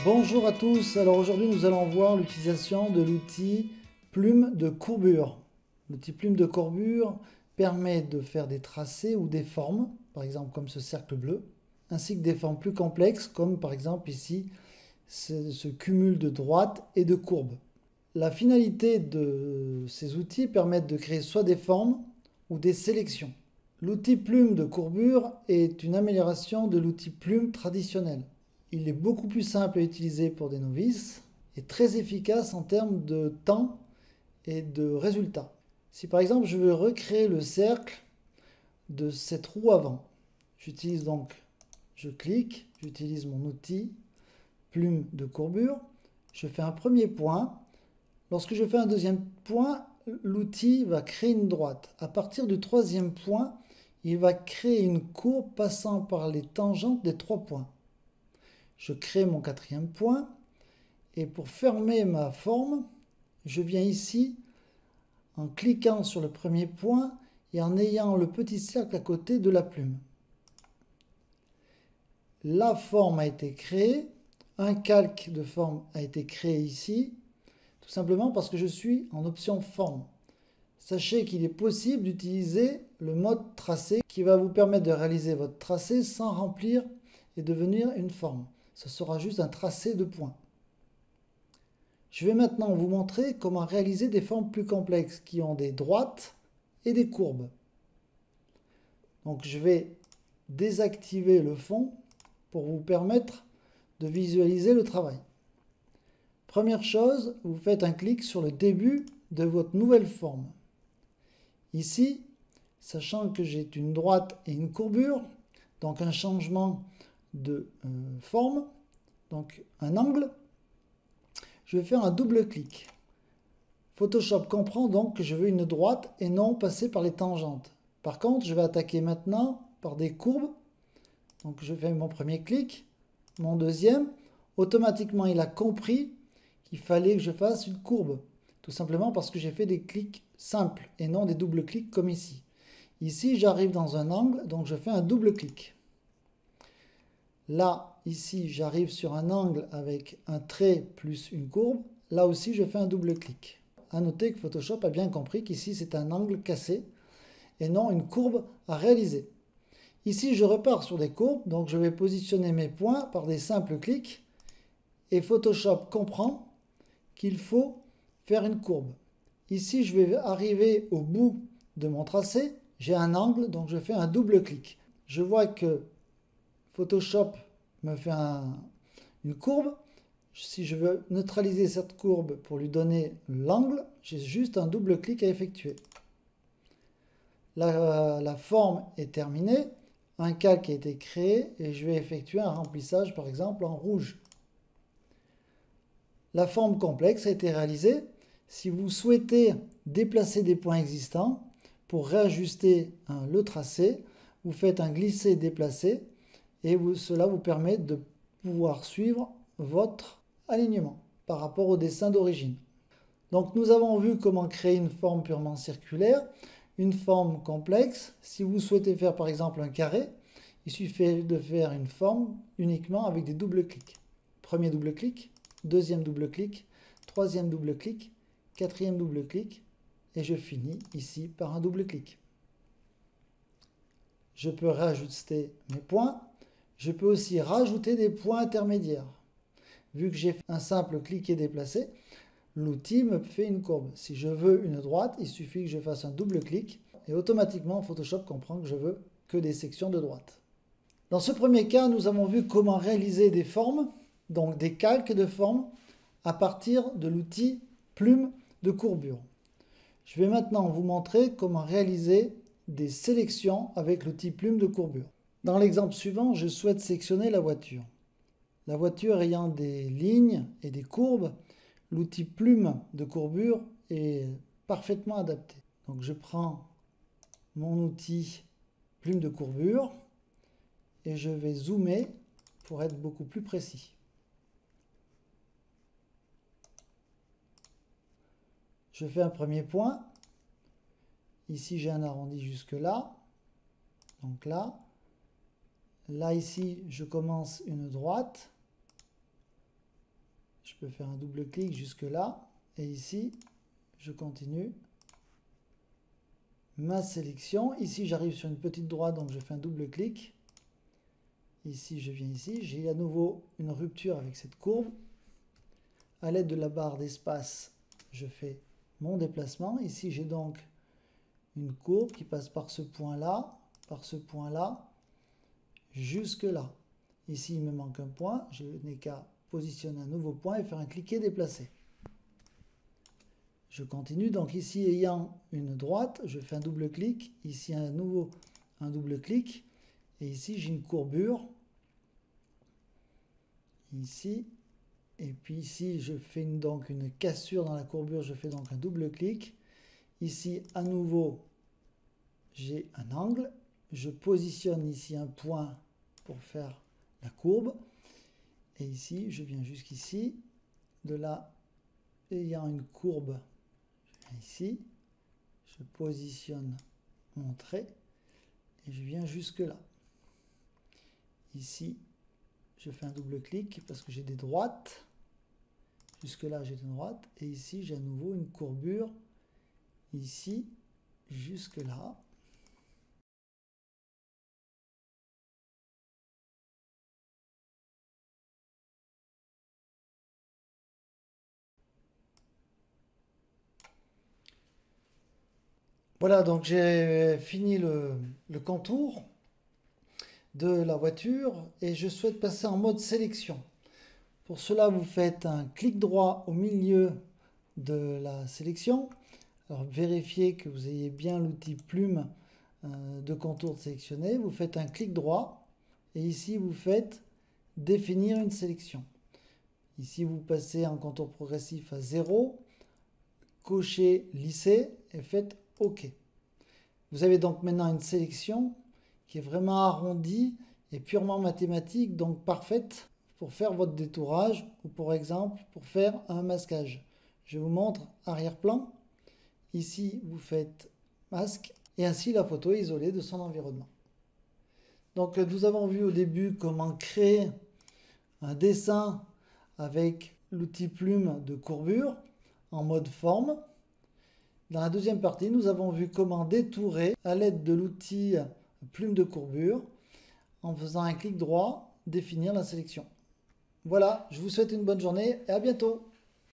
Bonjour à tous, alors aujourd'hui nous allons voir l'utilisation de l'outil plume de courbure. L'outil plume de courbure permet de faire des tracés ou des formes, par exemple comme ce cercle bleu, ainsi que des formes plus complexes comme par exemple ici ce cumul de droites et de courbes. La finalité de ces outils permet de créer soit des formes ou des sélections. L'outil plume de courbure est une amélioration de l'outil plume traditionnel. Il est beaucoup plus simple à utiliser pour des novices et très efficace en termes de temps et de résultats. Si par exemple je veux recréer le cercle de cette roue avant, j'utilise donc, je clique, j'utilise mon outil plume de courbure, je fais un premier point. Lorsque je fais un deuxième point, l'outil va créer une droite. À partir du troisième point, il va créer une courbe passant par les tangentes des trois points. Je crée mon quatrième point et pour fermer ma forme, je viens ici en cliquant sur le premier point et en ayant le petit cercle à côté de la plume. La forme a été créée, un calque de forme a été créé ici, tout simplement parce que je suis en option forme. Sachez qu'il est possible d'utiliser le mode tracé qui va vous permettre de réaliser votre tracé sans remplir et devenir une forme. Ce sera juste un tracé de points. Je vais maintenant vous montrer comment réaliser des formes plus complexes qui ont des droites et des courbes. Donc je vais désactiver le fond pour vous permettre de visualiser le travail. Première chose, vous faites un clic sur le début de votre nouvelle forme. Ici, sachant que j'ai une droite et une courbure, donc un changement de forme, donc un angle, je vais faire un double clic. Photoshop comprend donc que je veux une droite et non passer par les tangentes. Par contre, je vais attaquer maintenant par des courbes. Donc je fais mon premier clic, mon deuxième. Automatiquement, il a compris qu'il fallait que je fasse une courbe. Tout simplement parce que j'ai fait des clics simples et non des doubles clics comme ici. Ici, j'arrive dans un angle, donc je fais un double clic. Là, ici, j'arrive sur un angle avec un trait plus une courbe. Là aussi, je fais un double clic. À noter que Photoshop a bien compris qu'ici, c'est un angle cassé et non une courbe à réaliser. Ici, je repars sur des courbes, donc je vais positionner mes points par des simples clics. Et Photoshop comprend qu'il faut faire une courbe. Ici, je vais arriver au bout de mon tracé. J'ai un angle, donc je fais un double clic. Je vois que Photoshop me fait une courbe. Si je veux neutraliser cette courbe pour lui donner l'angle, j'ai juste un double clic à effectuer. La forme est terminée, un calque a été créé et je vais effectuer un remplissage par exemple en rouge. La forme complexe a été réalisée. Si vous souhaitez déplacer des points existants pour réajuster le tracé, vous faites un glisser-déplacer et cela vous permet de pouvoir suivre votre alignement par rapport au dessin d'origine. Donc nous avons vu comment créer une forme purement circulaire, une forme complexe. Si vous souhaitez faire par exemple un carré, il suffit de faire une forme uniquement avec des doubles clics. Premier double clic, deuxième double clic, troisième double clic, quatrième double clic et je finis ici par un double clic. Je peux rajouter mes points. Je peux aussi rajouter des points intermédiaires. Vu que j'ai fait un simple clic et déplacer, l'outil me fait une courbe. Si je veux une droite, il suffit que je fasse un double clic et automatiquement Photoshop comprend que je veux que des sections de droite. Dans ce premier cas, nous avons vu comment réaliser des formes, donc des calques de formes, à partir de l'outil plume de courbure. Je vais maintenant vous montrer comment réaliser des sélections avec l'outil plume de courbure. Dans l'exemple suivant, je souhaite sélectionner la voiture. La voiture ayant des lignes et des courbes, l'outil plume de courbure est parfaitement adapté. Donc je prends mon outil plume de courbure et je vais zoomer pour être beaucoup plus précis. Je fais un premier point. Ici, j'ai un arrondi jusque là. Donc là. Là, ici, je commence une droite. Je peux faire un double-clic jusque là. Et ici, je continue ma sélection. Ici, j'arrive sur une petite droite, donc je fais un double-clic. Ici, je viens ici. J'ai à nouveau une rupture avec cette courbe. À l'aide de la barre d'espace, je fais mon déplacement. Ici, j'ai donc une courbe qui passe par ce point-là, jusque là. Ici, il me manque un point. Je n'ai qu'à positionner un nouveau point et faire un cliquer déplacer. Je continue. Donc ici, ayant une droite, je fais un double-clic. Ici, à nouveau un double-clic. Et ici, j'ai une courbure. Ici. Et puis ici, je fais donc une cassure dans la courbure. Je fais donc un double-clic. Ici, à nouveau, j'ai un angle. Je positionne ici un point pour faire la courbe. Et ici, je viens jusqu'ici. De là, ayant une courbe, je viens ici. Je positionne mon trait. Et je viens jusque là. Ici, je fais un double-clic parce que j'ai des droites. Jusque là, j'ai des droites. Et ici, j'ai à nouveau une courbure. Ici, jusque là. Voilà, donc j'ai fini le contour de la voiture et je souhaite passer en mode sélection. Pour cela, vous faites un clic droit au milieu de la sélection. Alors vérifiez que vous ayez bien l'outil plume de contour sélectionné. Vous faites un clic droit et ici vous faites définir une sélection. Ici vous passez en contour progressif à 0, cochez lisser et faites OK. Vous avez donc maintenant une sélection qui est vraiment arrondie et purement mathématique, donc parfaite pour faire votre détourage ou pour exemple pour faire un masquage. Je vous montre arrière-plan. Ici, vous faites masque et ainsi la photo est isolée de son environnement. Donc nous avons vu au début comment créer un dessin avec l'outil plume de courbure en mode forme. Dans la deuxième partie, nous avons vu comment détourer à l'aide de l'outil plume de courbure en faisant un clic droit, définir la sélection. Voilà, je vous souhaite une bonne journée et à bientôt.